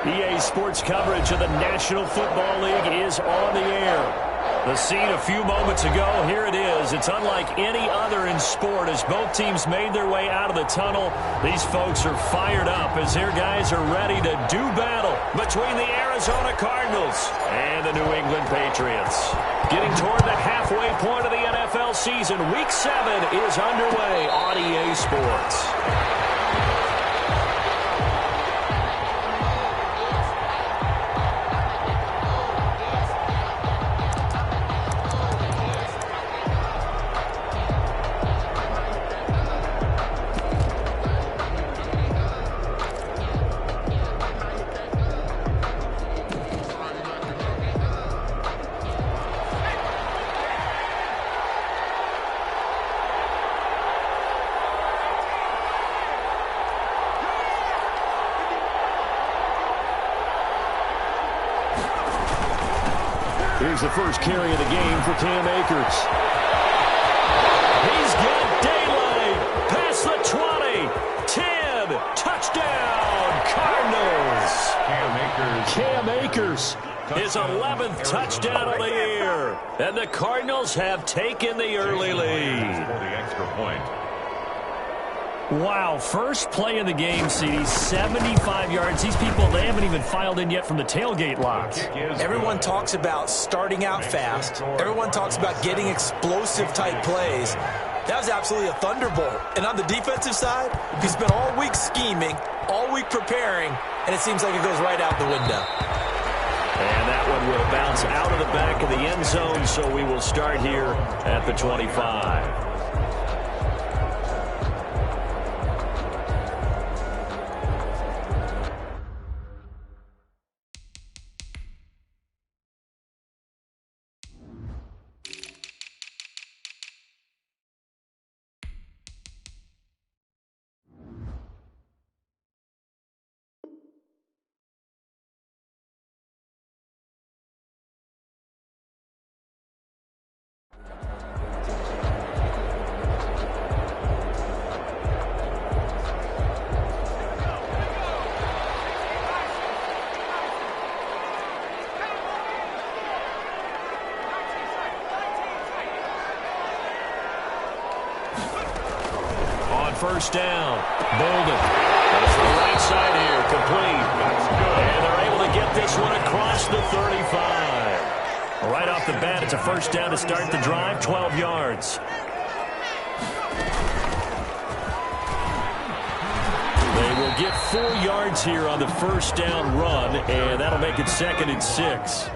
EA Sports coverage of the National Football League is on the air. The scene a few moments ago, here it is. It's unlike any other in sport as both teams made their way out of the tunnel. These folks are fired up as their guys are ready to do battle between the Arizona Cardinals and the New England Patriots. Getting toward the halfway point of the NFL season, Week 7 is underway on EA Sports. Here's the first carry of the game for Cam Akers. He's got daylight. Past the 20. 10. Touchdown, Cardinals. Cam Akers. His 11th touchdown of the year. And the Cardinals have taken the early lead. For the extra point. Wow, first play of the game, CD, 75 yards. These people, they haven't even filed in yet from the tailgate lot. Everyone talks about starting out fast. Everyone talks about getting explosive-type plays. That was absolutely a thunderbolt. And on the defensive side, he spent all week scheming, all week preparing, and it seems like it goes right out the window. And that one will bounce out of the back of the end zone, so we will start here at the 25. First down. Bolden. That's the right side here. Complete. And they're able to get this one across the 35. Right off the bat, it's a first down to start the drive. 12 yards. They will get 4 yards here on the first down run, and that'll make it 2nd and 6.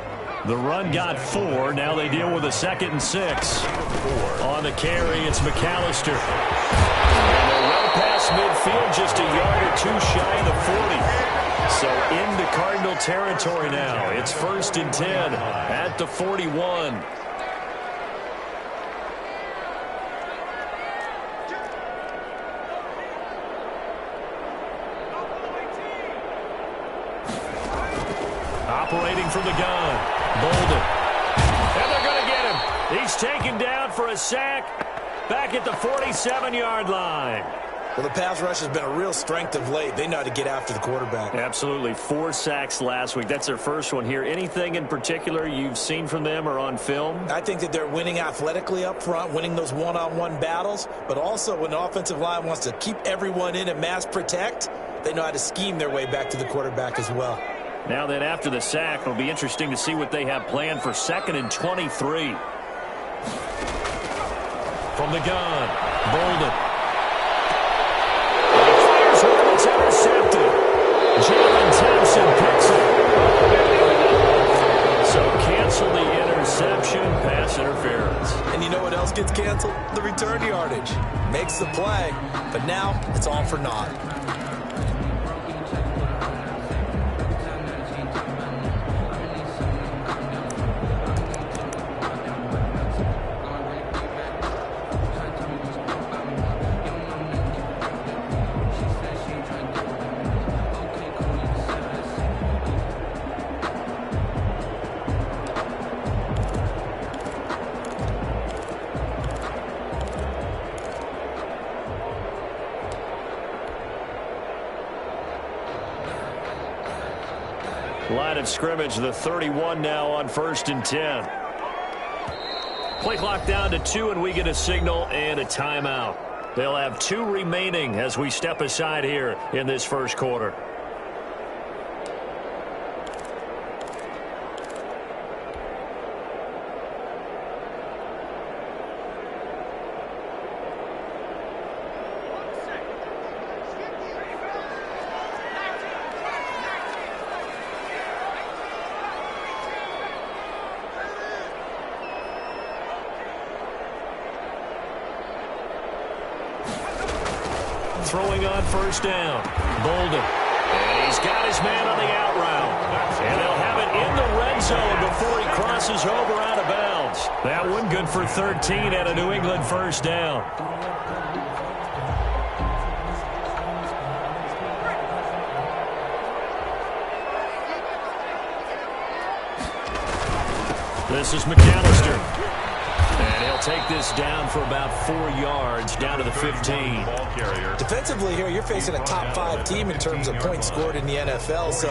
The run got 4. Now they deal with a 2nd and 6. On the carry, it's McAllister. And they're well past midfield, just a yard or two shy of the 40. So into Cardinal territory now. It's 1st and 10 at the 41. Operating from the gun. Bolden. And they're going to get him. He's taken down for a sack back at the 47-yard line. Well, the pass rush has been a real strength of late. They know how to get after the quarterback. Absolutely. 4 sacks last week. That's their first one here. Anything in particular you've seen from them or on film? I think that they're winning athletically up front, winning those one-on-one battles, but also when the offensive line wants to keep everyone in and mass protect, they know how to scheme their way back to the quarterback as well. Now then, after the sack, it'll be interesting to see what they have planned for 2nd and 23. From the gun, Bolden. He fires one, it's intercepted. Jalen Thompson picks it. So cancel the interception, pass interference. And you know what else gets canceled? The return yardage. Makes the play, but now it's all for naught. Line of scrimmage, the 31 now on 1st and 10. Play clock down to 2, and we get a signal and a timeout. They'll have 2 remaining as we step aside here in this first quarter. Throwing on 1st down. Bolden. And he's got his man on the out route. And they'll have it in the red zone before he crosses over out of bounds. That one good for 13 at a New England 1st down. This is McAllister. And he'll take this down for about 4 yards, down to the 15. Defensively here, you're facing a top 5 team in terms of points scored in the NFL. So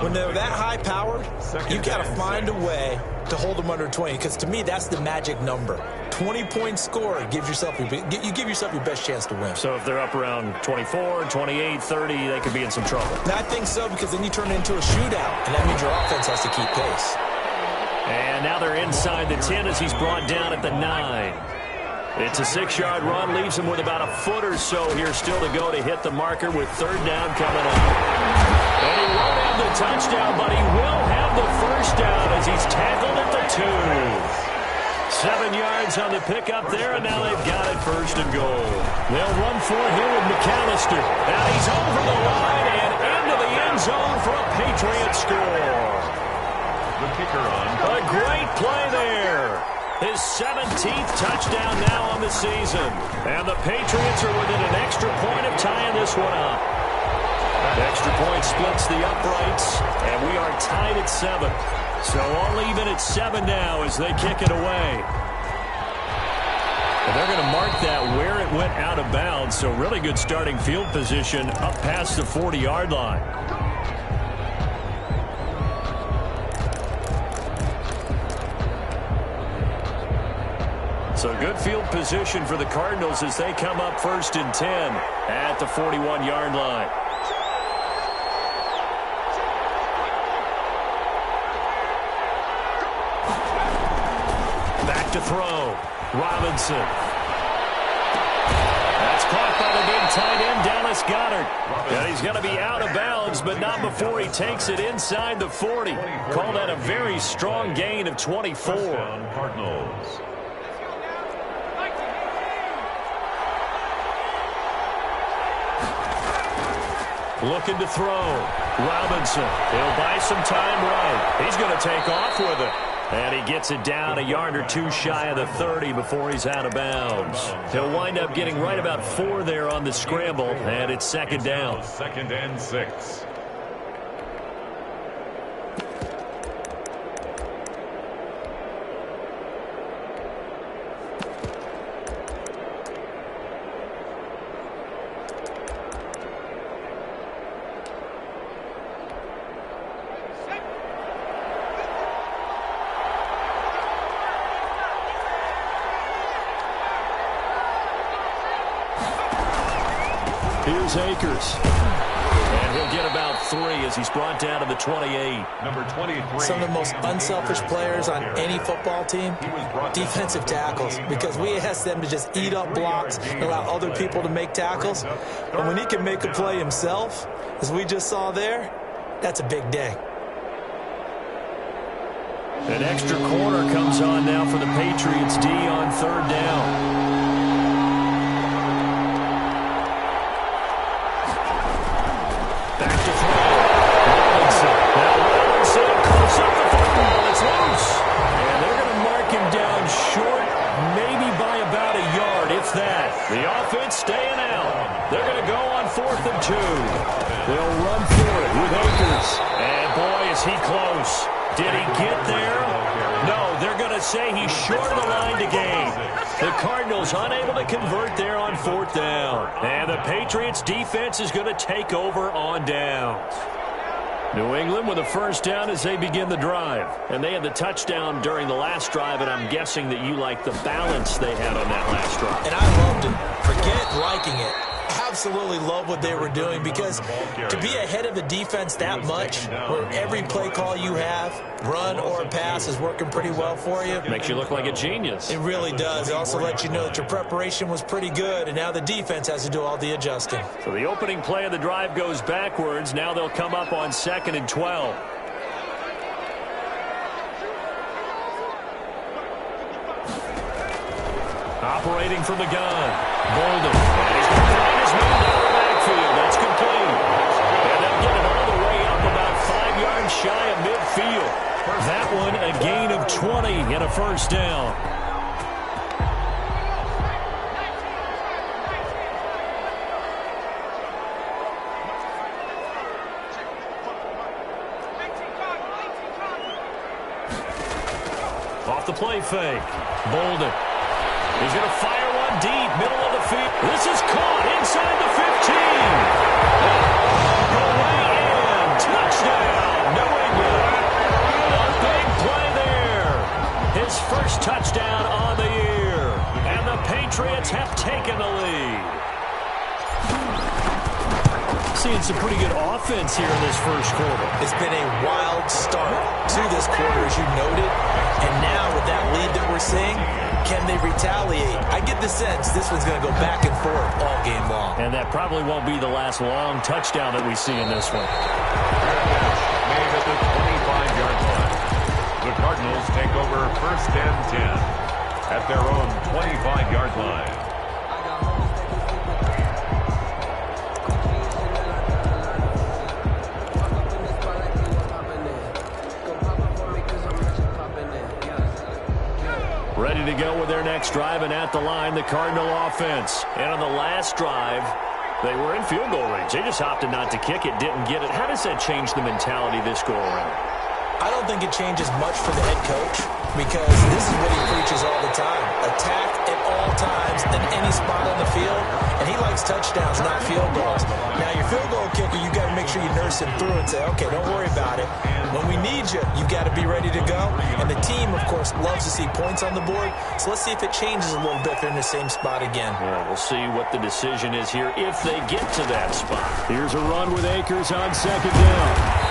when they're that high-powered, you got to find a way to hold them under 20. Because to me, that's the magic number. 20 points scored, you give yourself your best chance to win. So if they're up around 24, 28, 30, they could be in some trouble. I think so, because then you turn it into a shootout, and that means your offense has to keep pace. And now they're inside the 10 as he's brought down at the 9. It's a 6-yard run, leaves him with about a foot or so here still to go to hit the marker with 3rd down coming up. And he won't have the touchdown, but he will have the 1st down as he's tackled at the 2. 7 yards on the pickup there, and now they've got it 1st and goal. They'll run for it here with McAllister. Now he's over the line and into the end zone for a Patriot score. The kicker on. A great play there. His 17th touchdown now on the season. And the Patriots are within an extra point of tying this one up. The extra point splits the uprights, and we are tied at 7. So all even at 7 now as they kick it away. And they're going to mark that where it went out of bounds. So really good starting field position up past the 40-yard line. So good field position for the Cardinals as they come up 1st and 10 at the 41-yard line. Back to throw. Robinson. That's caught by the big tight end, Dallas Goedert. And he's going to be out of bounds, but not before he takes it inside the 40. Call that a very strong gain of 24. Cardinals. Looking to throw. Robinson. He'll buy some time right. He's going to take off with it. And he gets it down a yard or 2 shy of the 30 before he's out of bounds. He'll wind up getting right about 4 there on the scramble, and it's 2nd down. 2nd and 6. Here's Akers. And he'll get about 3 as he's brought down to the 28. Number 23. Some of the most unselfish players on any football team, defensive tackles, because we ask them to just eat up blocks and allow other people to make tackles. And when he can make a play himself, as we just saw there, that's a big day. An extra corner comes on now for the Patriots D on 3rd down. The offense staying out. They're going to go on 4th and 2. They'll run for it with Akers. And boy, is he close. Did he get there? No, they're going to say he's short of the line to gain. The Cardinals unable to convert there on 4th down. And the Patriots defense is going to take over on downs. New England with a first down as they begin the drive. And they had the touchdown during the last drive, and I'm guessing that you like the balance they had on that last drive. And I loved it. Forget liking it. Absolutely love what they were doing, because to be ahead of the defense that much, where every play call you have, run or pass, is working pretty well for you. Makes you look like a genius. It really does. It also lets you know that your preparation was pretty good, and now the defense has to do all the adjusting. So the opening play of the drive goes backwards. Now they'll come up on 2nd and 12. Operating from the gun, Bolden. And he's going to find his man down the backfield. That's complete. And they'll get it all the way up about 5 yards shy of midfield. That one a gain of 20 and a first down. Off the play fake, Bolden. He's going to fire one deep, middle of the field. This is caught inside the 15. Away in. Touchdown, New England. A big play there. His first touchdown on the year. And the Patriots have taken the lead. Seeing some pretty good offense here in this first quarter. It's been a wild start to this quarter, as you noted. And now with that lead that we're seeing, can they retaliate? I get the sense this one's going to go back and forth all game long. And that probably won't be the last long touchdown that we see in this one. Made at the 25-yard line. The Cardinals take over 1st and 10 at their own 25-yard line. Ready to go with their next drive, and at the line, the Cardinal offense. And on the last drive, they were in field goal range. They just opted not to kick it, didn't get it. How does that change the mentality this go around? I don't think it changes much for the head coach, because this is what he preaches all the time. Attack at all times in any spot on the field, and he likes touchdowns, not field goals. Now, your field goal kicker, you got to make sure you nurse him through and say, okay, don't worry about it. When we need you, you got to be ready to go. And the team, of course, loves to see points on the board, so let's see if it changes a little bit if they're in the same spot again. Yeah, we'll see what the decision is here if they get to that spot. Here's a run with Akers on 2nd down.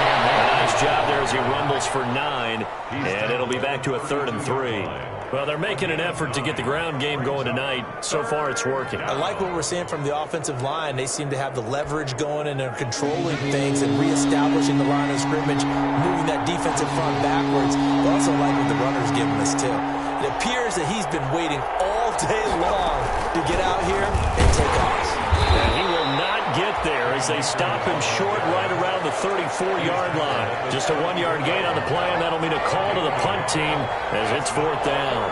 Nice job there as he rumbles for 9, and it'll be back to a 3rd and 3. Well, they're making an effort to get the ground game going tonight. So far, it's working. I like what we're seeing from the offensive line. They seem to have the leverage going, and they're controlling things and reestablishing the line of scrimmage, moving that defensive front backwards. But also like what the runner's giving us, too. It appears that he's been waiting all day long to get out here and take off. And he will not get there as they stop him short right around the 34-yard line. Just a 1-yard gain on the play, and that'll mean a call to the punt team as it's 4th down.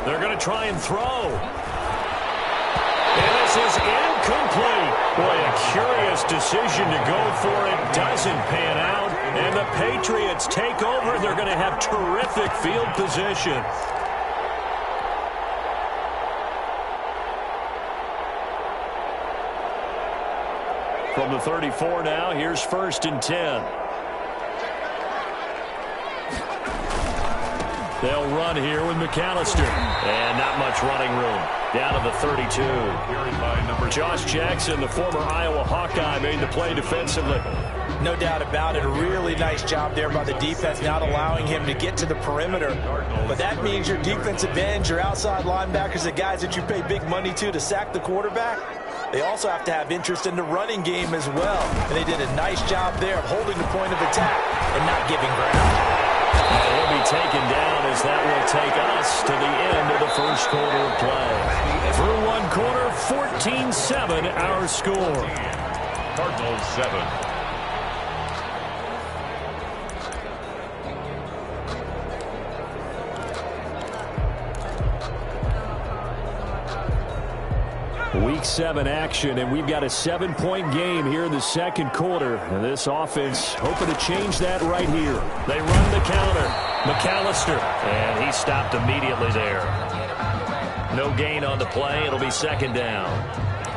They're going to try and throw. And this is incomplete. Boy, a curious decision to go for it. Doesn't pan out. And the Patriots take over. They're going to have terrific field position. From the 34 now, here's 1st and 10. They'll run here with McAllister. And not much running room. Down to the 32. Josh Jackson, the former Iowa Hawkeye, made the play defensively. No doubt about it. A really nice job there by the defense, not allowing him to get to the perimeter. But that means your defensive ends, your outside linebackers, the guys that you pay big money to sack the quarterback, they also have to have interest in the running game as well. And they did a nice job there of holding the point of attack and not giving ground. He'll be taken down as that will take us to the end of the first quarter of play. Through one quarter, 14-7 our score. Cardinals 7. Week 7 action, and we've got a 7-point game here in the second quarter. And this offense hoping to change that right here. They run the counter. McAllister, and he stopped immediately there. No gain on the play. It'll be second down.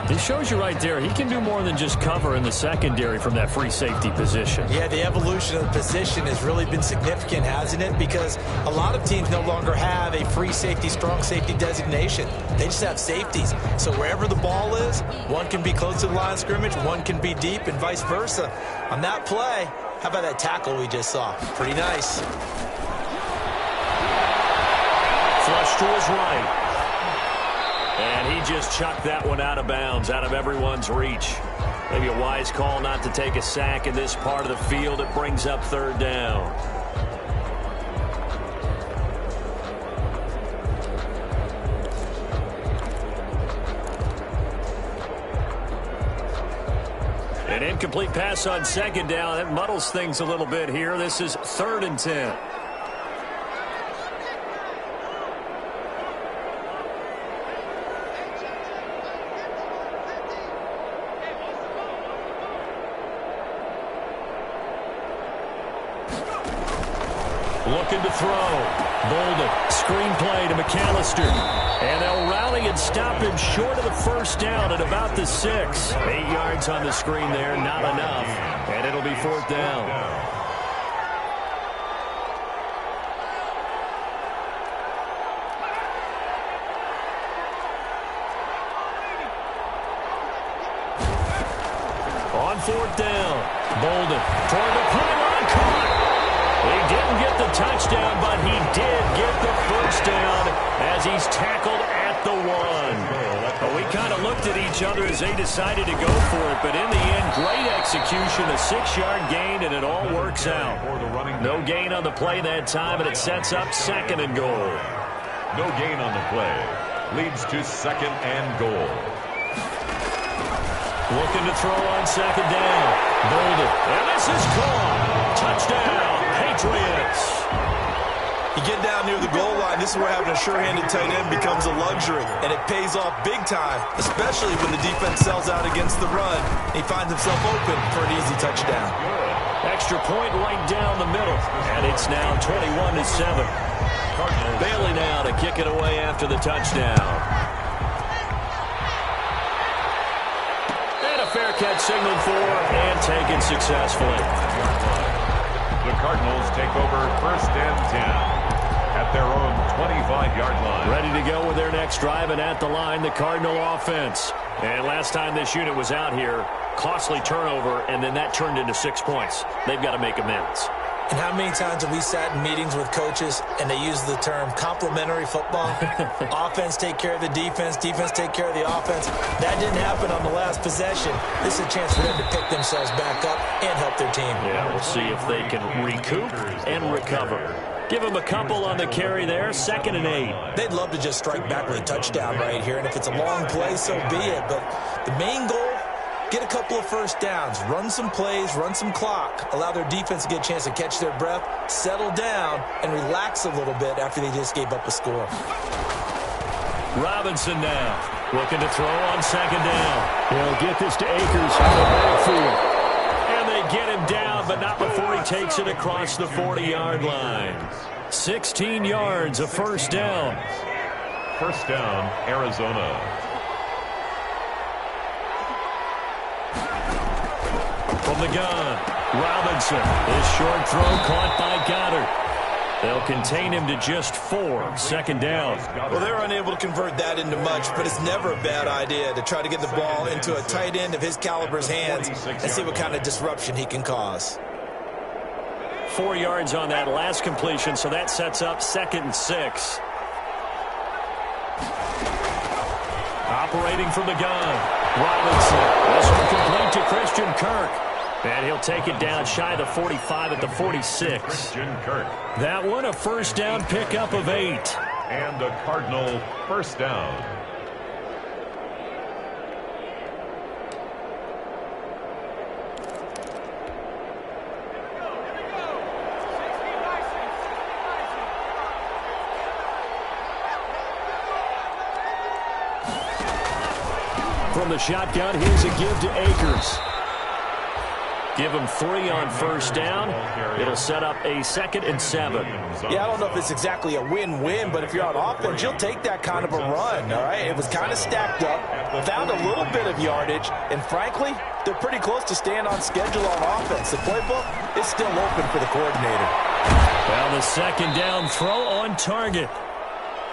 It shows you right there, he can do more than just cover in the secondary from that free safety position. Yeah, the evolution of the position has really been significant, hasn't it? Because a lot of teams no longer have a free safety, strong safety designation. They just have safeties. So wherever the ball is, one can be close to the line of scrimmage, one can be deep, and vice versa. On that play, how about that tackle we just saw? Pretty nice. Flush to his right. And he just chucked that one out of bounds, out of everyone's reach. Maybe a wise call not to take a sack in this part of the field. It brings up third down. An incomplete pass on second down. That muddles things a little bit here. This is 3rd and 10. Looking to throw. Bolden. Screen play to McAllister. And they'll rally and stop him short of the first down at about the 6. 8 yards on the screen there. Not enough. And it'll be 4th down. On 4th down. Bolden. Toward the pylon. Caught. He didn't get the touchdown, but he did get the first down as he's tackled at the 1. But we kind of looked at each other as they decided to go for it, but in the end, great execution, a 6-yard gain, and it all works out. No gain on the play that time, and it sets up 2nd and goal. No gain on the play. Leads to 2nd and goal. Looking to throw on 2nd down. Bolden. And this is caught. Touchdown. Patriots. You get down near the goal line, this is where having a sure-handed tight end becomes a luxury, and it pays off big time, especially when the defense sells out against the run. He finds himself open for an easy touchdown. Extra point right down the middle, and it's now 21-7. Bailey now to kick it away after the touchdown. And a fair catch signaled for and taken successfully. The Cardinals take over 1st and 10 at their own 25-yard line. Ready to go with their next drive, and at the line, the Cardinal offense. And last time this unit was out here, costly turnover, and then that turned into 6 points. They've got to make amends. And how many times have we sat in meetings with coaches and they use the term complementary football? Offense take care of the defense, defense take care of the offense. That didn't happen on the last possession. This is a chance for them to pick themselves back up and help their team. Yeah, we'll see if they can recoup and recover. Give them a couple on the carry there, 2nd and 8. They'd love to just strike back with a touchdown right here, and if it's a long play, so be it. But the main goal, get a couple of first downs, run some plays, run some clock, allow their defense to get a chance to catch their breath, settle down, and relax a little bit after they just gave up a score. Robinson now, looking to throw on 2nd down. He'll get this to Akers out of the backfield. And they get him down, but not before he takes it across the 40-yard line. 16 yards, a first down. First down, Arizona. From the gun, Robinson. His short throw caught by Goddard. They'll contain him to just 4. 2nd down. Well, they're unable to convert that into much, but it's never a bad idea to try to get the ball into a tight end of his caliber's hands and see what kind of disruption he can cause. 4 yards on that last completion, so that sets up 2nd and 6. Operating from the gun, Robinson. This one complete to Christian Kirk. And he'll take it down shy of the 45 at the 46. Christian Kirk. That one a first down pickup of 8. And a Cardinal first down. from the shotgun. Here's a give to Akers. Give him 3 on first down. It'll set up a 2nd and 7. Yeah, I don't know if it's exactly a win-win, but if you're on offense, you'll take that kind of a run, all right? It was kind of stacked up, found a little bit of yardage, and frankly, they're pretty close to staying on schedule on offense. The playbook is still open for the coordinator. Well, the 2nd down throw on target.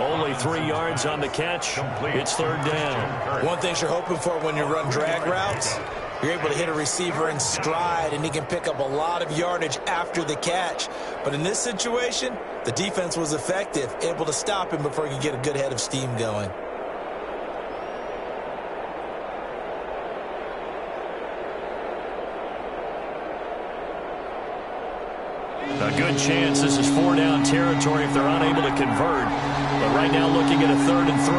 Only 3 yards on the catch. It's 3rd down. One thing you're hoping for when you run drag routes, you're able to hit a receiver in stride, and he can pick up a lot of yardage after the catch. But in this situation, the defense was effective, able to stop him before he could get a good head of steam going. A good chance this is 4-down territory if they're unable to convert. But right now looking at a 3rd and 3.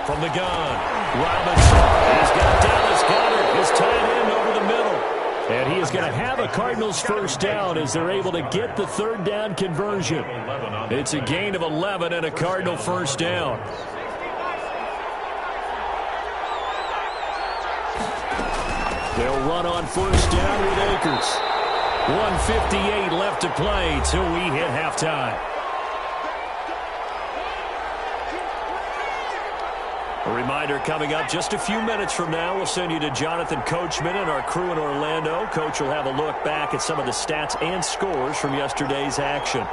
From the gun, Robinson has got Dallas Goedert, his tight end over the middle. And he is going to have a Cardinals first down as they're able to get the 3rd down conversion. It's a gain of 11 and a Cardinal first down. They'll run on first down with Akers. 1:58 left to play till we hit halftime. A reminder coming up just a few minutes from now, we'll send you to Jonathan Coachman and our crew in Orlando. Coach will have a look back at some of the stats and scores from yesterday's action.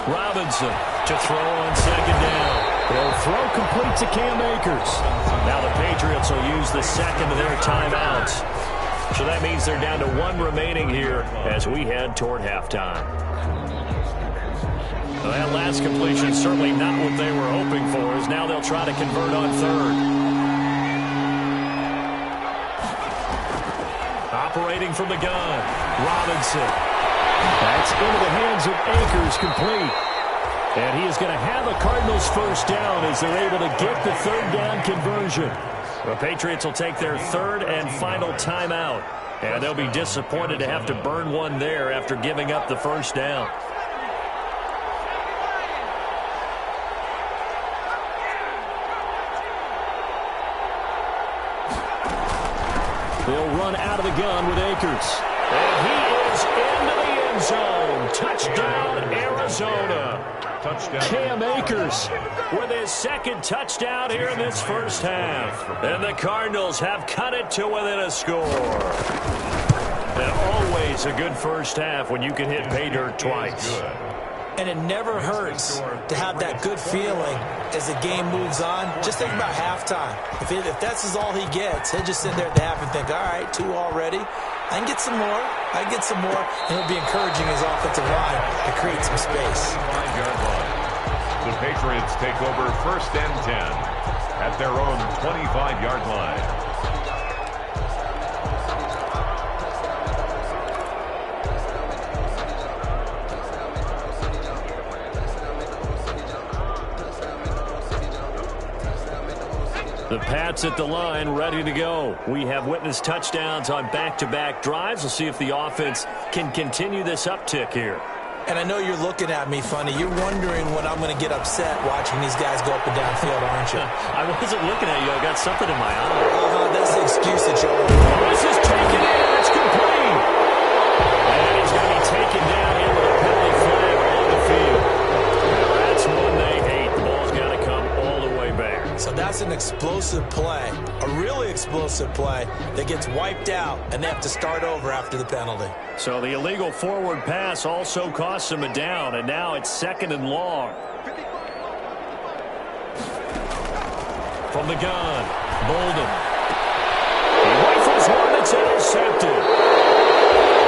Robinson to throw on 2nd down. They'll throw complete to Cam Akers. Now the Patriots will use the 2nd of their timeouts. So that means they're down to 1 remaining here as we head toward halftime. Well, that last completion certainly not what they were hoping for, as now they'll try to convert on 3rd. Operating from the gun, Robinson. That's into the hands of Akers, complete. And he is going to have a Cardinals first down as they're able to get the 3rd down conversion. The Patriots will take their 3rd and final timeout. And they'll be disappointed to have to burn one there after giving up the first down. They'll run out of the gun with Akers. And he is into the end zone. Touchdown, Arizona. Touchdown. Cam Akers with his 2nd touchdown here in this first half. And the Cardinals have cut it to within a score. And always a good first half when you can hit pay dirt twice. And it never hurts to have that good feeling as the game moves on. Just think about halftime. If that's all he gets, he'll just sit there at the half and think, all right, 2 already. I can get some more. I can get some more. And he'll be encouraging his offensive line to create some space. The Patriots take over 1st and 10 at their own 25-yard line. The Pats at the line, ready to go. We have witnessed touchdowns on back-to-back drives. We'll see if the offense can continue this uptick here. And I know you're looking at me funny. You're wondering when I'm going to get upset watching these guys go up and down field, aren't you? I wasn't looking at you. I got something in my eye. That's the excuse that you're This is taken in. It's complete. And he's going to be taken down here with a penalty flag on the field. Now, that's one they hate. The ball's got to come all the way back. So that's an explosive play, a really explosive play that gets wiped out, and they have to start over after the penalty. So the illegal forward pass also costs them a down, and now it's 2nd and long. From the gun, Bolden. He rifles one that's intercepted.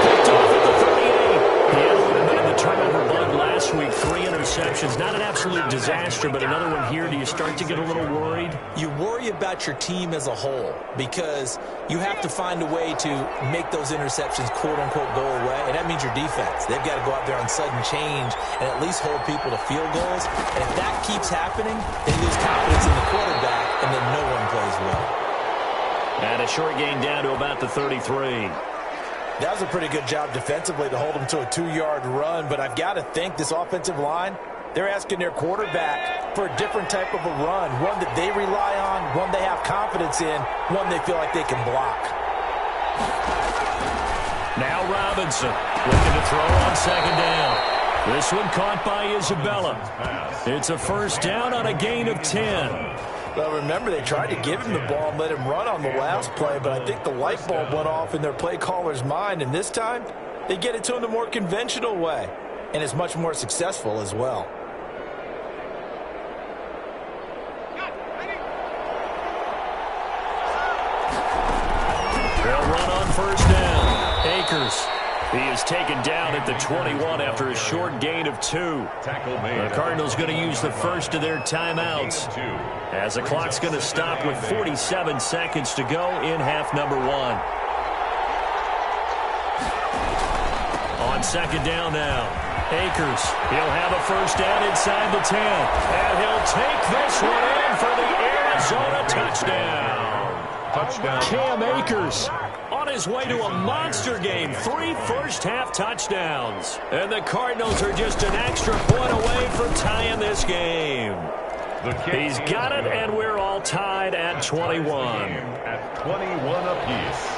Picked off at the 38. He had a little bit of the turnover bug last week. 3 interceptions. Not an absolute disaster, but another one here. Do you start to get a little worried? You worry about your team as a whole because you have to find a way to make those interceptions quote-unquote go away, and that means your defense. They've got to go out there on sudden change and at least hold people to field goals. And if that keeps happening, they lose confidence in the quarterback, and then no one plays well. And a short gain down to about the 33. That was a pretty good job defensively to hold them to a 2-yard run, but I've got to think this offensive line, they're asking their quarterback for a different type of a run, one that they rely on, one they have confidence in, one they feel like they can block. Now Robinson looking to throw on second down. This one caught by Isabella. It's a first down on a gain of 10. Well, remember, they tried to give him the ball and let him run on the last play, but I think the light bulb went off in their play caller's mind, and this time they get it to him the more conventional way, and it's much more successful as well. They'll run on first down. Akers. He is taken down at the 21 after a short gain of 2. The Cardinals going to use the first of their timeouts as the clock's going to stop with 47 seconds to go in half number 1. On second down now, Akers. He'll have a first down inside the 10. And he'll take this one in for the Arizona touchdown. Cam Akers on his way to a monster game. 3 first-half touchdowns. And the Cardinals are just an extra point away from tying this game. He's got it, and we're all tied at 21. At 21 apiece.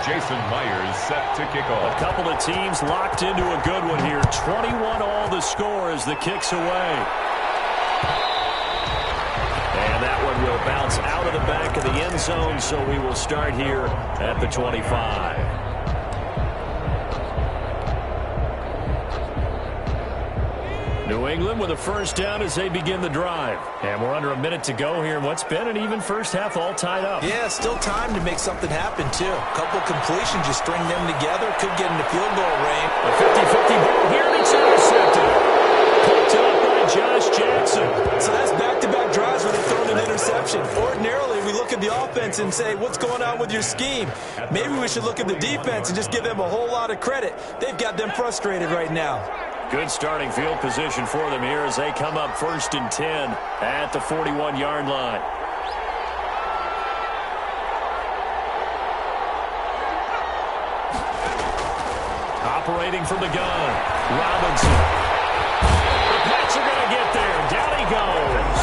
Jason Myers set to kick off. A couple of teams locked into a good one here. 21 all the score as the kick's away. And that one will bounce out of the back of the end zone, so we will start here at the 25. New England with a first down as they begin the drive. And we're under a minute to go here in what's been an even first half, all tied up. Yeah, still time to make something happen, too. A couple completions, you string them together, could get into field goal range. A 50-50 ball here, and it's intercepted. Picked up by Josh Jackson. So that's back-to-back drives where they've thrown an interception. Ordinarily, we look at the offense and say, what's going on with your scheme? Maybe we should look at the defense and just give them a whole lot of credit. They've got them frustrated right now. Good starting field position for them here as they come up 1st and 10 at the 41-yard line. Operating from the gun, Robinson. The Pats are going to get there. Down he goes.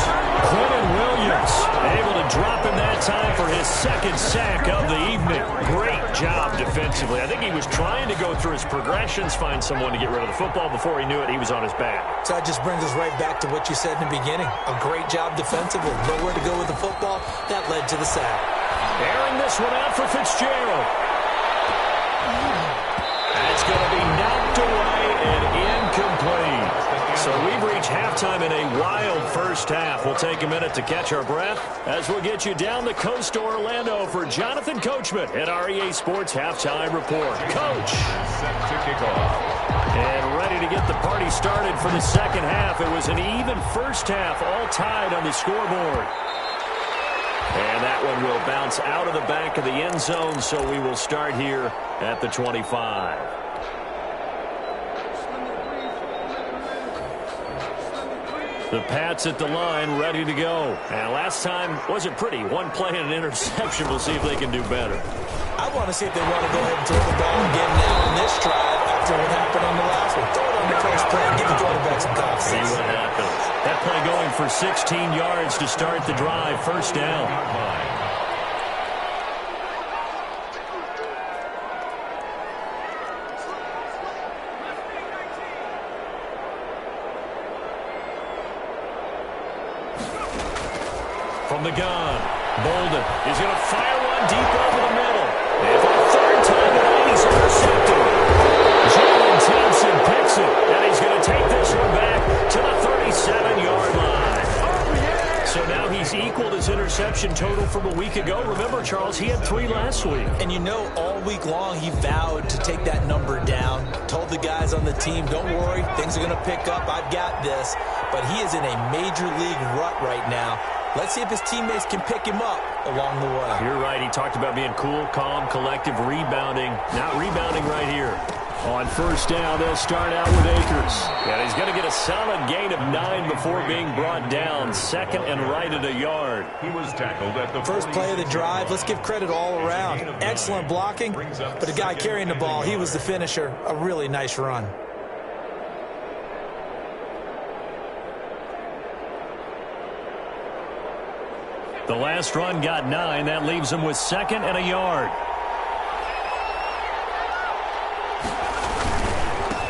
Quentin Williams able to drop him that time for his second sack of the evening. Great job defensively. I think he was trying to go through his progressions, find someone to get rid of the football. Before he knew it, he was on his back. So that just brings us right back to what you said in the beginning. A great job defensively. Nowhere to go with the football. That led to the sack. Airing this one out for Fitzgerald. That's going to be knocked away and incomplete. So we've reached halftime in a wild first half. We'll take a minute to catch our breath as we'll get you down the coast to Orlando for Jonathan Coachman at our EA Sports Halftime Report. Coach. Set to kick off. And ready to get the party started for the second half. It was an even first half, all tied on the scoreboard. And that one will bounce out of the back of the end zone, so we will start here at the 25. The Pats at the line, ready to go. And last time wasn't pretty. One play and an interception. We'll see if they can do better. I want to see if they want to go ahead and throw the ball again now in this drive after what happened on the last one. Throw it on the first play and give the quarterback some confidence. See what happens. That play going for 16 yards to start the drive. First down. From the gun, Bolden is going to fire one deep over the middle. And for the third time tonight, he's intercepted. Jalen Thompson picks it, and he's going to take this one back to the 37-yard line. So now he's equaled his interception total from a week ago. Remember, Charles, he had 3 last week. And you know, all week long he vowed to take that number down. Told the guys on the team, don't worry, things are going to pick up. I've got this. But he is in a major league rut right now. Let's see if his teammates can pick him up along the way. You're right. He talked about being cool, calm, collective, rebounding. Not rebounding right here. On first down, they'll start out with Akers. And he's going to get a solid gain of 9 before being brought down. Second and right at a yard. He was tackled at the first play of the drive. Let's give credit all around. Excellent blocking, but the guy carrying the ball, he was the finisher. A really nice run. The last run got 9. That leaves him with 2nd and a yard.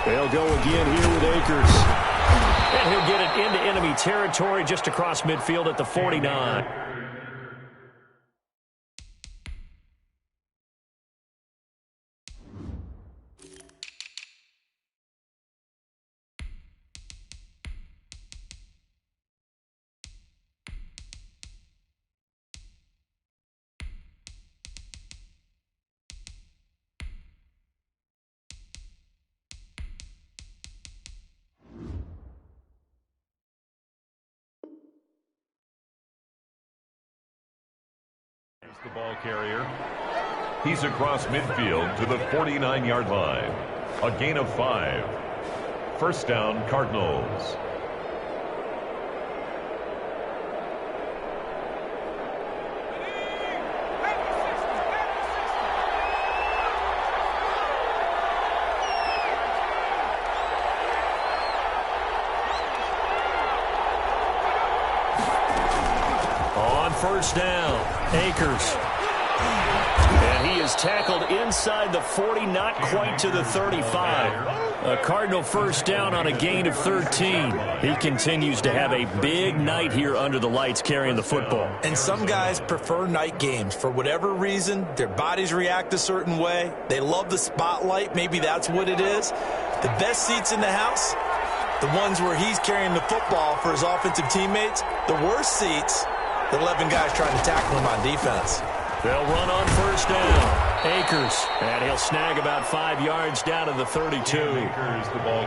They'll go again here with Akers. And he'll get it into enemy territory just across midfield at the 49. The ball carrier. He's across midfield to the 49-yard line. A gain of 5. First down, Cardinals. On first down, Akers. And he is tackled inside the 40, not quite to the 35. A Cardinal first down on a gain of 13. He continues to have a big night here under the lights carrying the football. And some guys prefer night games. For whatever reason, their bodies react a certain way. They love the spotlight. Maybe that's what it is. The best seats in the house, the ones where he's carrying the football for his offensive teammates. The worst seats, the 11 guys trying to tackle him on defense. They'll run on first down. Akers. And he'll snag about 5 yards down to the 32.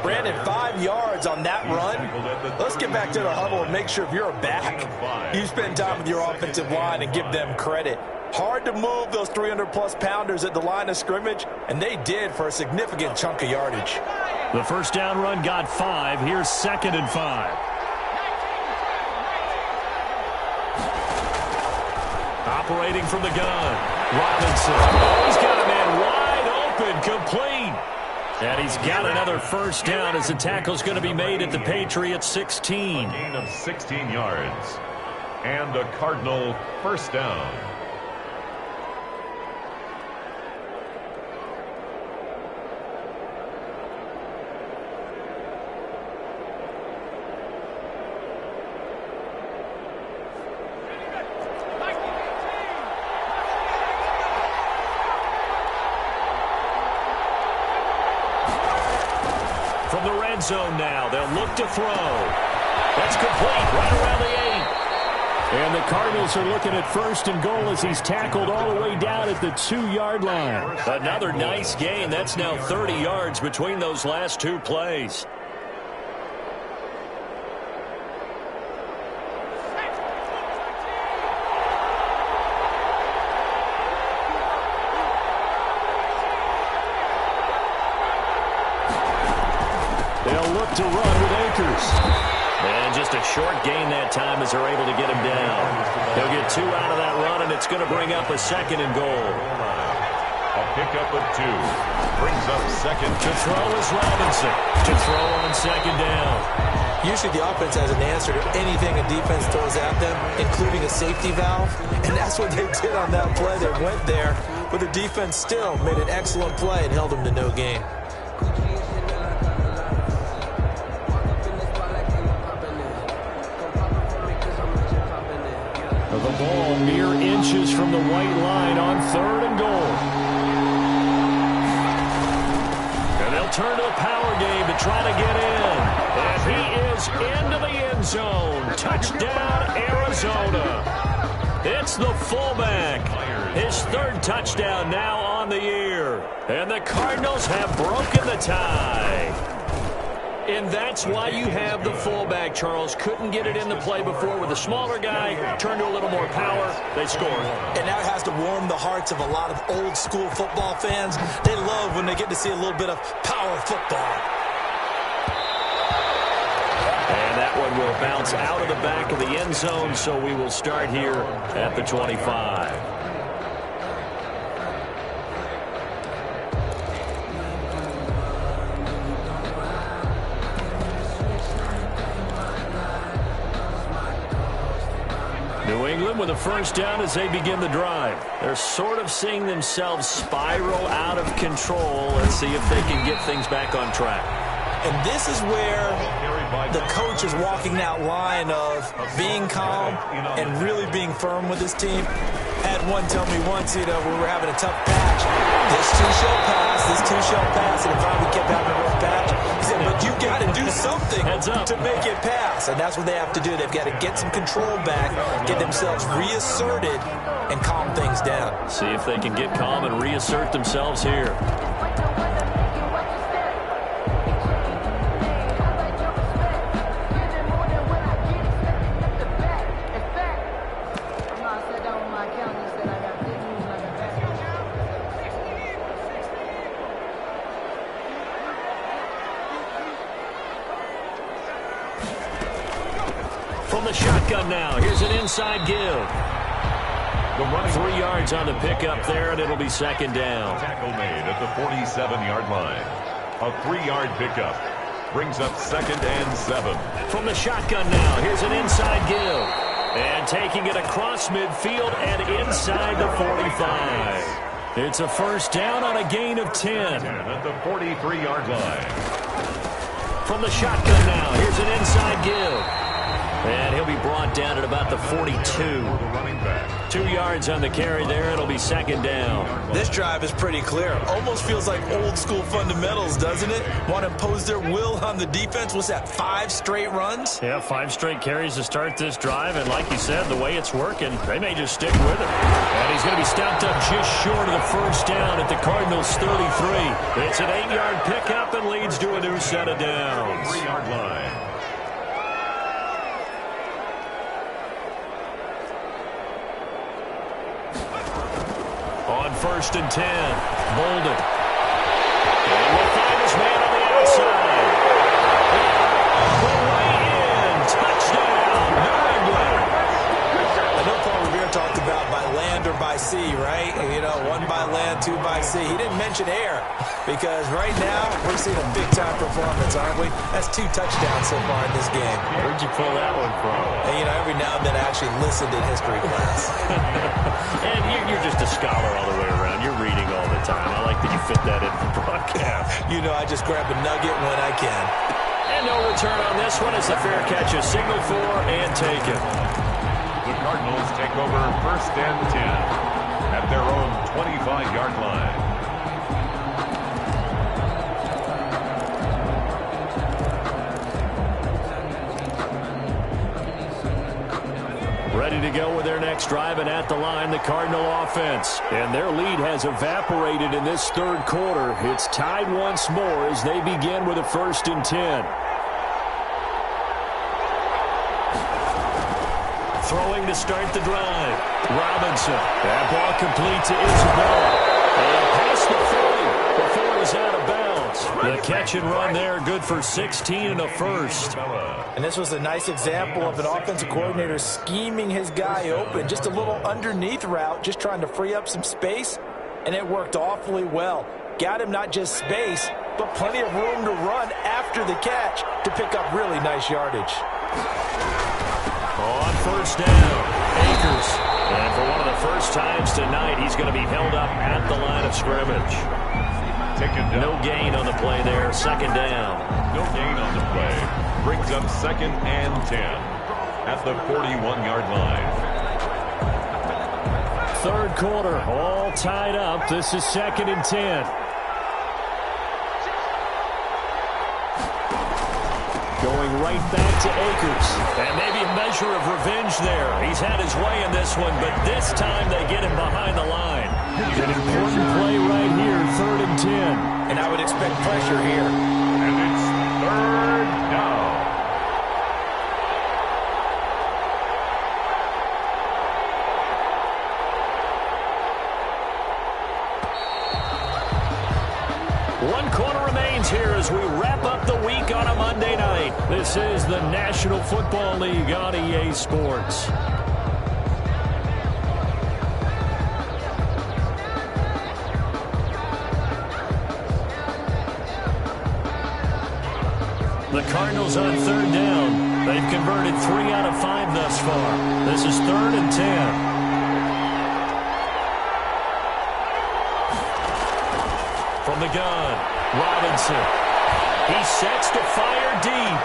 Brandon, 5 yards on that run. Let's get back to the huddle and make sure if you're a back, you spend time with your offensive line and give them credit. Hard to move those 300-plus pounders at the line of scrimmage, and they did for a significant chunk of yardage. The first down run got 5. Here's 2nd and 5. Operating from the gun, Robinson. Oh, he's got a man wide open, complete. And he's got another first down as the tackle's going to be made at the Patriots 16. A gain of 16 yards. And a Cardinal first down. From the red zone now, they'll look to throw. That's complete right around the 8. And the Cardinals are looking at 1st and goal as he's tackled all the way down at the 2-yard line. Another nice gain. That's now 30 yards between those last 2 plays. They'll look to run with Akers. And just a short gain that time as they're able to get him down. He'll get 2 out of that run, and it's going to bring up a 2nd and goal. A pickup of 2. Brings up 2nd. To throw is Robinson. To throw on 2nd down. Usually the offense has an answer to anything a defense throws at them, including a safety valve. And that's what they did on that play. They went there, but the defense still made an excellent play and held them to no gain. The ball mere inches from the white line on 3rd and goal. And they'll turn to the power game to try to get in. And he is into the end zone. Touchdown, Arizona. It's the fullback. His 3rd touchdown now on the year. And the Cardinals have broken the tie. And that's why you have the fullback, Charles. Couldn't get it in the play before with a smaller guy. Turned to a little more power. They scored. And that has to warm the hearts of a lot of old-school football fans. They love when they get to see a little bit of power football. And that one will bounce out of the back of the end zone, so we will start here at the 25. New England with a first down as they begin the drive. They're sort of seeing themselves spiral out of control. Let's see if they can get things back on track. And this is where the coach is walking that line of being calm and really being firm with his team. Had one tell me once, we were having a tough patch. This too shall pass, this too shall pass. And finally we kept having a rough patch. He said, but you got to do something to make it pass. And that's what they have to do. They've got to get some control back, get themselves reasserted, and calm things down. See if they can get calm and reassert themselves here. From the shotgun now, here's an inside give. 3 yards on the pickup there, and it'll be second down. Tackle made at the 47-yard line. A 3-yard pickup brings up 2nd and 7. From the shotgun now, here's an inside give. And taking it across midfield and inside the 45. It's a first down on a gain of 10. At the 43-yard line. From the shotgun now, here's an inside give. And he'll be brought down at about the 42. 2 yards on the carry there. It'll be second down. This drive is pretty clear. Almost feels like old school fundamentals, doesn't it? Want to impose their will on the defense. What's that, 5 straight runs? Yeah, 5 straight carries to start this drive. And like you said, the way it's working, they may just stick with it. And he's going to be stopped up just short of the first down at the Cardinals' 33. It's an 8-yard pickup and leads to a new set of downs. 3-yard line. On 1st and 10, Bolden. And we'll find his man on the outside. Way in, touchdown, New England. I know Paul Revere talked about by land or by sea, right? 1 by land, 2 by sea. He didn't mention air because right now we're seeing a big-time performance, aren't we? That's 2 touchdowns so far in this game. Where'd you pull that one from? And, every now and then I actually listened in history class. And you're just a scholar all the way around. You're reading all the time. I like that you fit that in for broadcast. I just grab a nugget when I can. And no return on this one as the fair catch is signaled for and taken. The Cardinals take over 1st and 10 at their own 25-yard line. Ready to go with their next drive, and at the line, the Cardinal offense. And their lead has evaporated in this 3rd quarter. It's tied once more as they begin with a 1st and 10. Throwing to start the drive. Robinson. That ball complete to Isabella. And past the 40 before he's out of bounds. The catch and run there, good for 16 and a first. And this was a nice example of an offensive coordinator scheming his guy open. Just a little underneath route, just trying to free up some space. And it worked awfully well. Got him not just space, but plenty of room to run after the catch to pick up really nice yardage. On 1st down, Akers. And for one of the first times tonight, he's going to be held up at the line of scrimmage. No gain on the play there, 2nd down. No gain on the play. Brings up 2nd and 10 at the 41-yard line. 3rd quarter, all tied up. This is 2nd and 10. Going right back to Akers. And maybe a measure of revenge there. He's had his way in this one, but this time they get him behind the line. An important play right here, 3rd and 10. And I would expect pressure here. And it's 3rd down. One quarter remains here as we wrap up the week on a Monday night. This is the National Football League on EA Sports. The Cardinals on third down. They've converted 3 out of 5 thus far. This is 3rd and 10. From the gun, Robinson. He sets to fire deep.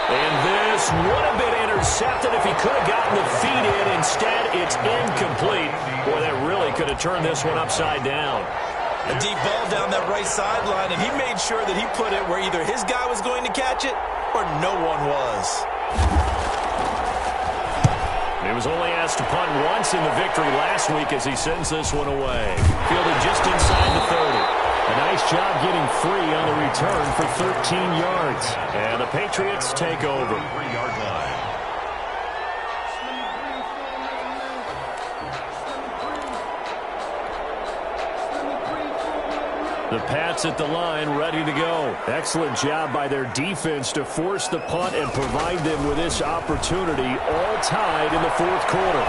And this would have been intercepted if he could have gotten the feet in. Instead, it's incomplete. Boy, that really could have turned this one upside down. A deep ball down that right sideline, and he made sure that he put it where either his guy was going to catch it or no one was. He was only asked to punt once in the victory last week as he sends this one away. Fielded just inside the 30. A nice job getting free on the return for 13 yards. And the Patriots take over. 3-yard line. The Pats at the line, ready to go. Excellent job by their defense to force the punt and provide them with this opportunity, all tied in the 4th quarter.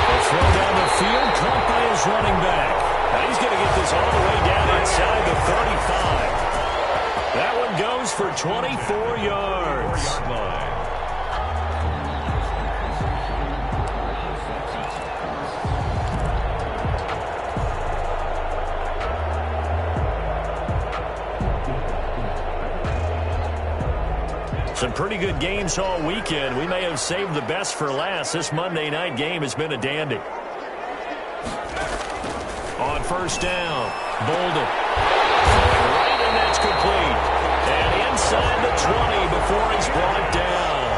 A throw down the field, caught by his running back. Now he's going to get this all the way down inside the 35. That one goes for 24 yards. 4-yard line. Some pretty good games all weekend. We may have saved the best for last. This Monday night game has been a dandy. On first down, Bolden. Right, and that's complete. And inside the 20 before he's brought down.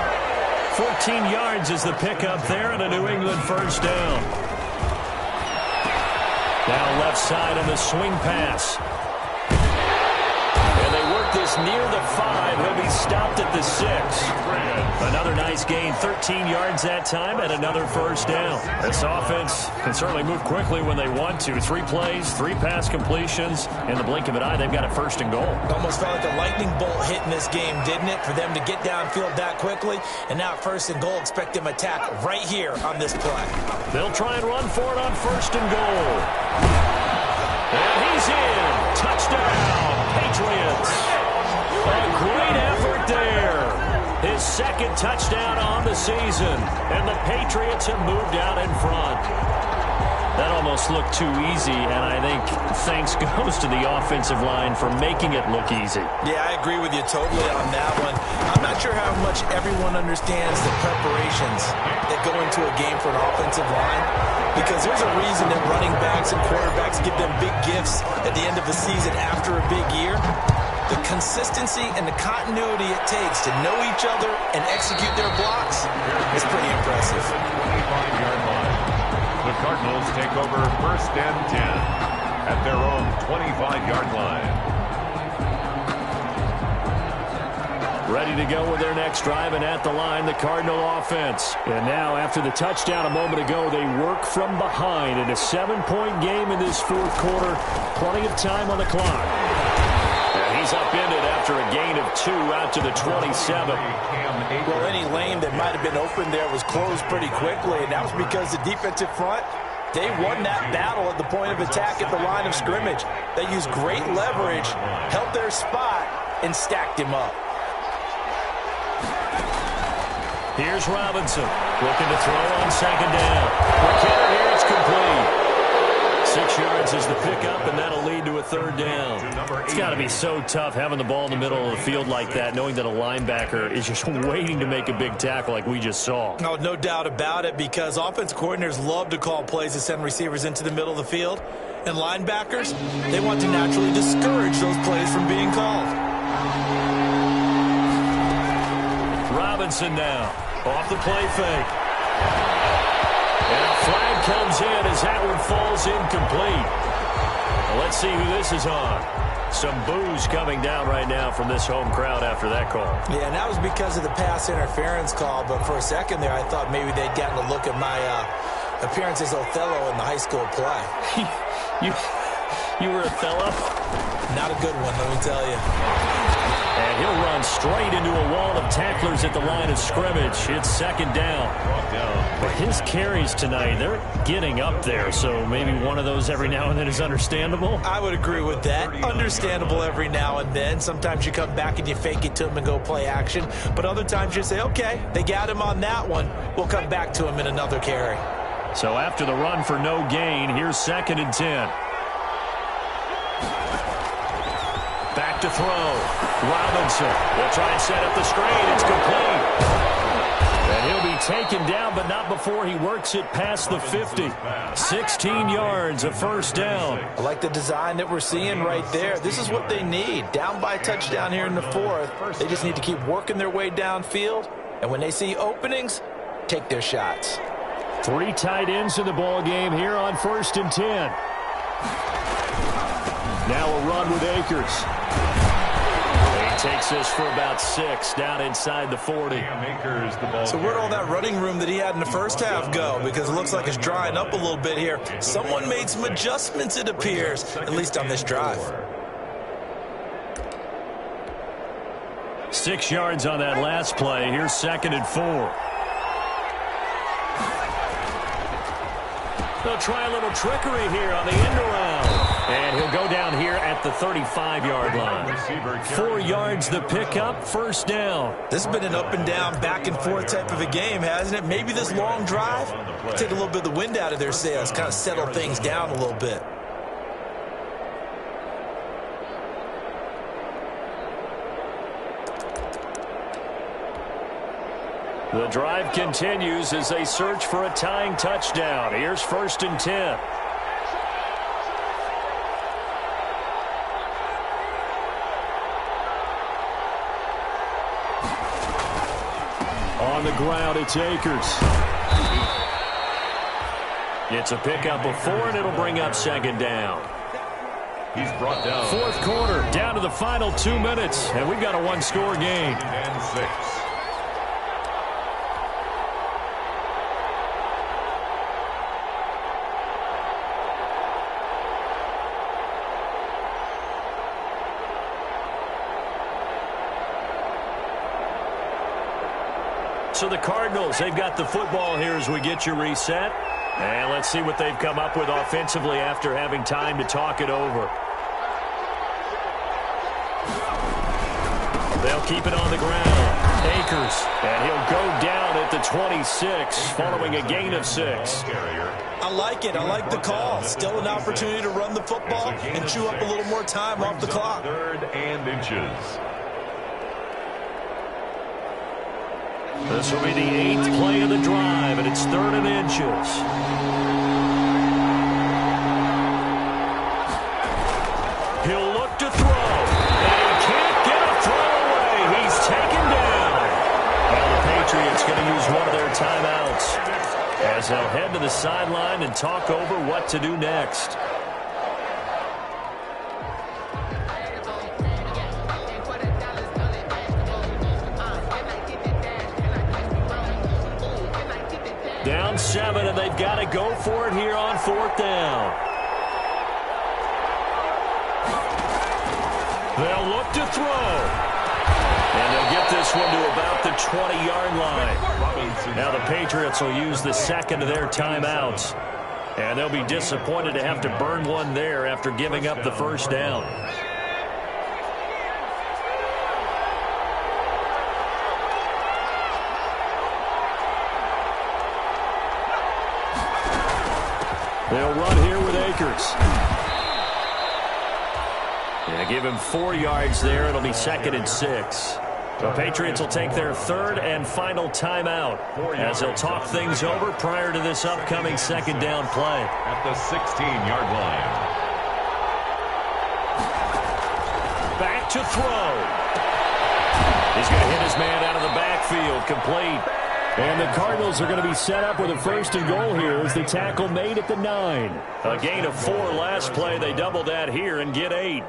14 yards is the pickup there and a New England first down. Now left side on the swing pass. And they work this near the 5. He'll be stopped at the 6. Another nice gain, 13 yards that time, and another first down. This offense can certainly move quickly when they want to. 3 plays, 3 pass completions. In the blink of an eye, they've got a 1st and goal. Almost felt like a lightning bolt hit in this game, didn't it? For them to get downfield that quickly. And now 1st and goal, expect them to attack right here on this play. They'll try and run for it on 1st and goal. And he's in. Touchdown, Patriots. A great effort there. His 2nd touchdown on the season. And the Patriots have moved out in front. That almost looked too easy, and I think thanks goes to the offensive line for making it look easy. Yeah, I agree with you totally on that one. I'm not sure how much everyone understands the preparations that go into a game for an offensive line, because there's a reason that running backs and quarterbacks give them big gifts at the end of the season after a big year. The consistency and the continuity it takes to know each other and execute their blocks is pretty impressive. 25-yard line. The Cardinals take over 1st and 10 at their own 25-yard line. Ready to go with their next drive, and at the line, the Cardinal offense. And now, after the touchdown a moment ago, they work from behind in a 7-point game in this 4th quarter. Plenty of time on the clock. And he's upended after a gain of 2 out to the 27. Well, any lane that might have been open there was closed pretty quickly, and that was because the defensive front, they won that battle at the point of attack at the line of scrimmage. They used great leverage, held their spot, and stacked him up. Here's Robinson, looking to throw on 2nd down. McKinnon here, it's complete. 6 yards is the pickup, and that'll lead to a 3rd down. It's got to be so tough having the ball in the middle of the field like that, knowing that a linebacker is just waiting to make a big tackle like we just saw. Oh, no doubt about it, because offensive coordinators love to call plays to send receivers into the middle of the field. And linebackers, they want to naturally discourage those plays from being called. Robinson now, off the play fake. And a flag comes in as that one falls incomplete. Well, let's see who this is on. Some boos coming down right now from this home crowd after that call. Yeah, and that was because of the pass interference call, but for a second there I thought maybe they'd gotten a look at my appearance as Othello in the high school play. You were Othello? Not a good one, let me tell you. And he'll run straight into a wall of tacklers at the line of scrimmage. It's second down. But his carries tonight, they're getting up there, so maybe one of those every now and then is understandable. I would agree with that. Understandable every now and then. Sometimes you come back and you fake it to him and go play action. But other times you say, okay, they got him on that one. We'll come back to him in another carry. So after the run for no gain, here's 2nd and 10. Back to throw. Robinson will try and set up the screen. It's complete. And he'll be taken down, but not before he works it past the 50. 16 yards, a first down. I like the design that we're seeing right there. This is what they need. Down by a touchdown here in the 4th. They just need to keep working their way downfield. And when they see openings, take their shots. 3 tight ends in the ball game here on 1st and 10. Now a run with Akers. He takes this for about 6 down inside the 40. So where'd all that running room that he had in the first half go? Because it looks like it's drying up a little bit here. Someone made some adjustments, it appears, at least on this drive. 6 yards on that last play. Here's 2nd and 4. They'll try a little trickery here on the end around. And he'll go down here at the 35-yard line. 4 yards the pickup, first down. This has been an up and down, back and forth type of a game, hasn't it? Maybe this long drive take a little bit of the wind out of their sails, kind of settle things down a little bit. The drive continues as they search for a tying touchdown. Here's 1st and 10. On the ground, it's Akers. It's a pickup of 4, and it'll bring up 2nd down. He's brought down. 4th quarter, down to the final 2 minutes, and we've got a 1-score game. And 6. So the Cardinals, they've got the football here as we get you reset. And let's see what they've come up with offensively after having time to talk it over. They'll keep it on the ground. Akers, and he'll go down at the 26 following a gain of 6. I like it. I like the call. Still an opportunity to run the football and chew up a little more time off the clock. 3rd and inches. This will be the 8th play of the drive, and it's 3rd and inches. He'll look to throw, and he can't get a throw away. He's taken down. Well, the Patriots going to use one of their timeouts as they'll head to the sideline and talk over what to do next. Down 7, and they've got to go for it here on 4th down. They'll look to throw. And they'll get this one to about the 20-yard line. Now the Patriots will use the 2nd of their timeouts. And they'll be disappointed to have to burn one there after giving up the first down. They'll run here with Akers. Yeah, give him 4 yards there. It'll be 2nd and 6. The Patriots will take their 3rd and final timeout as they'll talk things over prior to this upcoming 2nd down play. At the 16-yard line. Back to throw. He's going to hit his man out of the backfield, complete. And the Cardinals are going to be set up with a 1st and goal here as the tackle made at the 9. A gain of 4 last play. They double that here and get 8.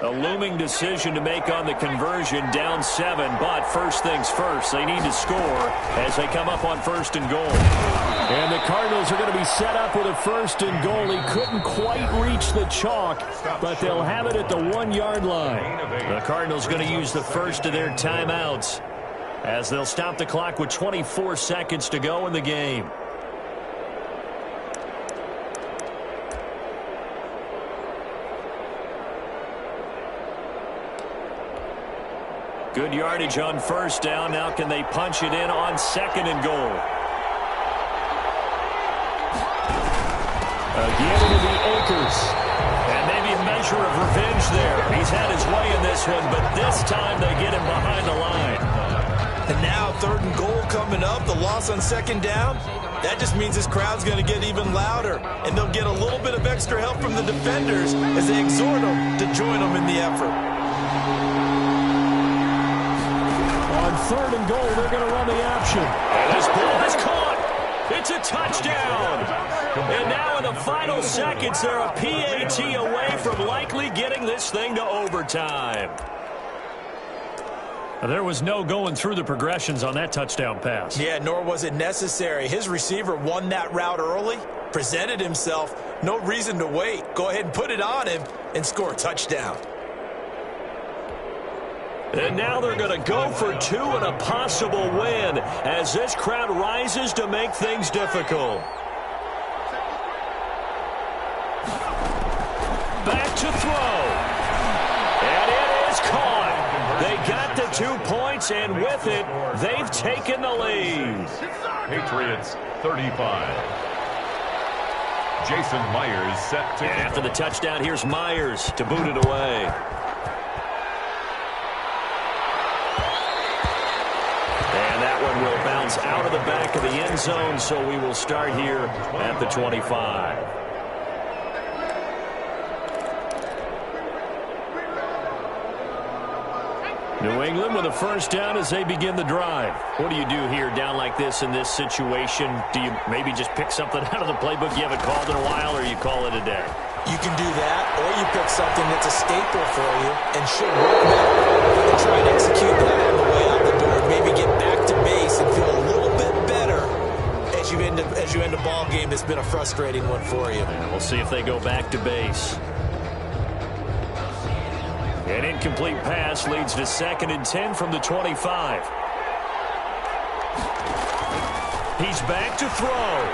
A looming decision to make on the conversion, down 7, but first things first, they need to score as they come up on 1st and goal. And the Cardinals are going to be set up with a 1st and goal. He couldn't quite reach the chalk, but they'll have it at the 1-yard line. The Cardinals going to use the first of their timeouts as they'll stop the clock with 24 seconds to go in the game. Good yardage on 1st down. Now can they punch it in on 2nd and goal? Again into the Acres. And maybe a measure of revenge there. He's had his way in this one, but this time they get him behind the line. And now 3rd and goal coming up. The loss on 2nd down. That just means this crowd's going to get even louder. And they'll get a little bit of extra help from the defenders as they exhort them to join them in the effort. On 3rd and goal, they're going to run the option. And this ball is caught. It's a touchdown. And now in the final seconds, they're a PAT away from likely getting this thing to overtime. There was no going through the progressions on that touchdown pass. Yeah, nor was it necessary. His receiver won that route early, presented himself. No reason to wait. Go ahead and put it on him and score a touchdown. And now they're going to go for 2 and a possible win as this crowd rises to make things difficult. Back to throw. And it is caught. They got the 2 points, and with it, they've taken the lead. Patriots 35. Jason Myers set to... And after the touchdown, here's Myers to boot it away. And that one will bounce out of the back of the end zone, so we will start here at the 25. New England with a 1st down as they begin the drive. What do you do here down like this in this situation? Do you maybe just pick something out of the playbook you haven't called in a while, or you call it a day? You can do that, or you pick something that's a staple for you and should work better. And try and execute that on the way out the door. Maybe get back to base and feel a little bit better as you end a ball game that's been a frustrating one for you. And we'll see if they go back to base. An incomplete pass leads to 2nd and 10 from the 25. He's back to throw.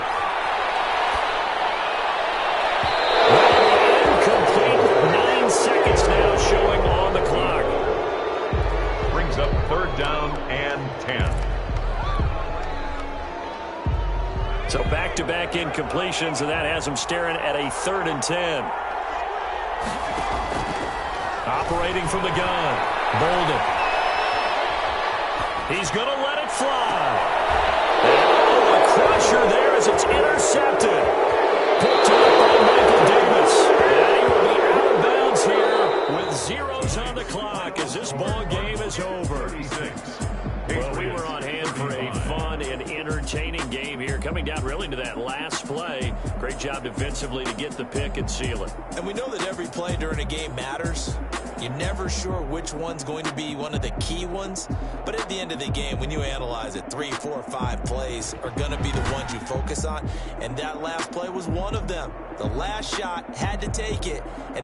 Incomplete. 9 seconds now showing on the clock. Brings up 3rd down and 10. So back-to-back incompletions, and that has them staring at a 3rd and 10. Operating from the gun. Bolden. He's going to let it fly. Oh, a crusher there as it's intercepted. Picked up by Michael Davis. And he will be out of bounds here with zeros on the clock as this ball game is over. Well, we were on hand for a fun and entertaining game here, coming down really to that last play. Great job defensively to get the pick and seal it. And we know that every play during a game matters. You're never sure which one's going to be one of the key ones. But at the end of the game, when you analyze it, 3, 4, 5 plays are going to be the ones you focus on. And that last play was one of them. The last shot had to take it. And